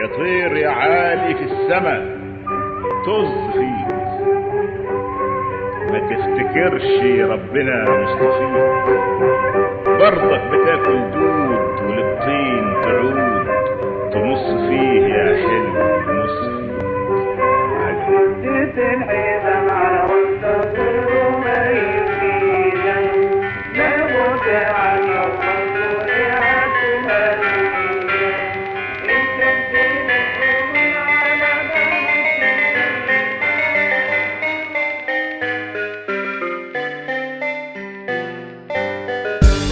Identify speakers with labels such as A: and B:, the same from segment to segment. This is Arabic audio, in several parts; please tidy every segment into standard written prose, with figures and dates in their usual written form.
A: يا طير يا عالي في السما طز فيك، ما تفتكرش ربنا مصطفيك، برضك بتاكل دود وللطين تعود، تمص فيه يا حلو تمص فيه
B: تنحزم على وسط وما يفيدك، لابد عن الرسول يعتمد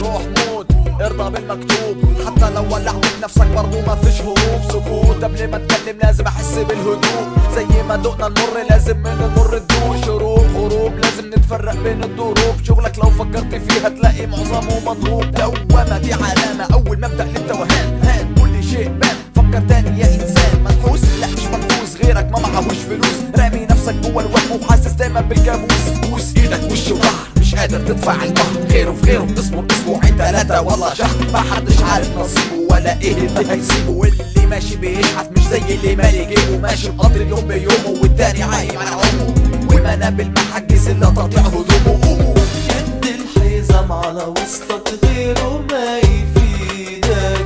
C: روح موت ارضى بالمكتوب، حتى لو ولعت بنفسك برضو ما فيش هروب. سكوت قبل ما اتكلم لازم احس بالهدوء، زي ما دقنا المر لازم من المر تدوق. شروق غروب لازم نتفرق بين الضروب، شغلك لو فكرت فيها تلاقي معظمه مضروب. دوامة دي علامة اول مبدأ للتوهان، هان كل شيء بان، فكر تاني يا انسان. منحوس لا مش منحوس، غيرك ما معهوش فلوس، رامي نفسك جوه الوهم وحاسس دايما بالكابوس. بوس ايدك وش وظهر مش قادر تدفع البحر، غيره في غيره تصبر اسبوعين ثلاثة والله شهر، ما حدش عارف نصيبه ولا ايه اللي هيسيبه. واللي ماشي بيشحت مش زي اللي مالي جيبه، ماشي مقضي اليوم بيومه والتاني عايم على عمره، ومنابل محجز الا تقطيع هدومه.
D: شد الحزام على وسطك غيره ما يفيدك،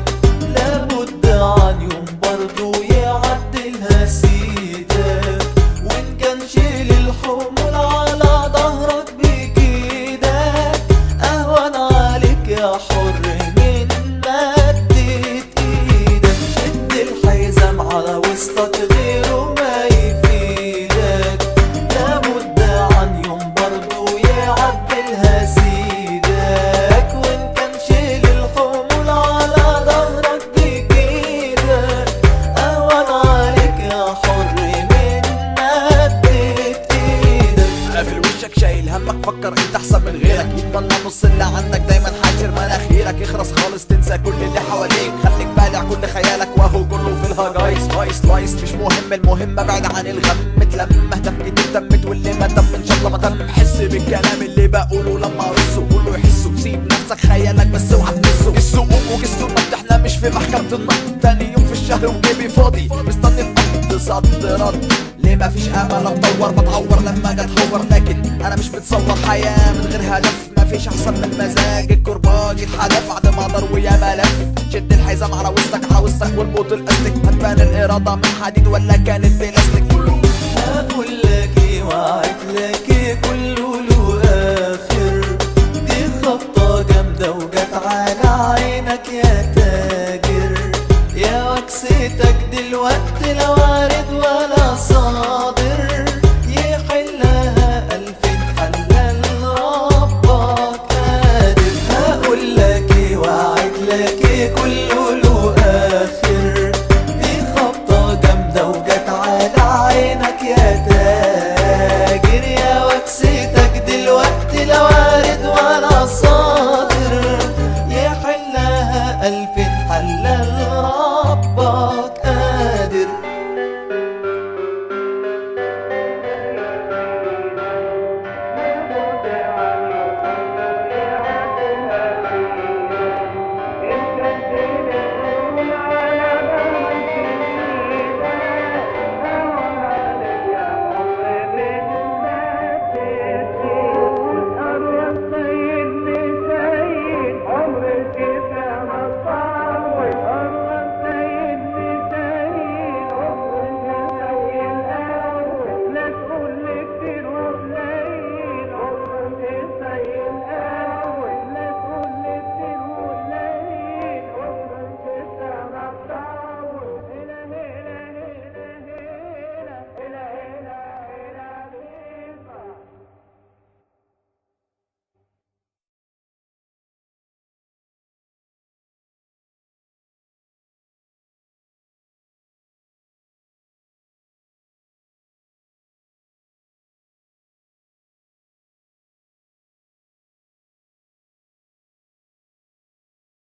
D: لابد عن يوم برضو يعدلها سيدك، وان كان شيل الحمل على ظهرك بكيدك، اهون عليك يا حر من مدت ايدك. شد الحزام على وسطك غيره ما يفيدك، لابد عن يوم برضو يعدلها سيدك، وان كان شيل الحمل على ظهرك بكيدك، اهون عليك يا حر من مدت ايدك.
C: قافل وشك شايل همك، فكر انت احسن من غيرك، يتمنى نص اللي عندك دايما حاجر مناخيرك. اخرس خالص تنسى كل اللي حواليك، خليك بالع كل خيالك وهو كله في الهجايس. هايس لايس مش مهم، المهم ابعد عن الغم، اتلم اهداف كتير تمت واللي ما تم ان شاء الله ما تم. حس بالكلام اللي بقوله لما ارصه كله يحسه، سيب نفسك خيالك بس اوعى تمسه. السوق وجسه ما احنا مش في محكمة النقد، تاني يوم في الشهر وجيبي فاضي مستني القبض صد رد. ليه مفيش امل اتطور، بتعور لما اجي اتهور، لكن انا مش بتصور حياة من غير هدف. مفيش احسن من مزاج الكرباج يتحدف بعد ما ضر ويا ملف. شد الحزام على وسطك واربط الاستك، هتبان الاراده من حديد ولا كانت بلاستيك.
D: هقول لك ايه وعد لك ايه كله له اخر، دي خبطة جامدة وجت على عينك يا تاجر، يا وكستك دلوقتي لو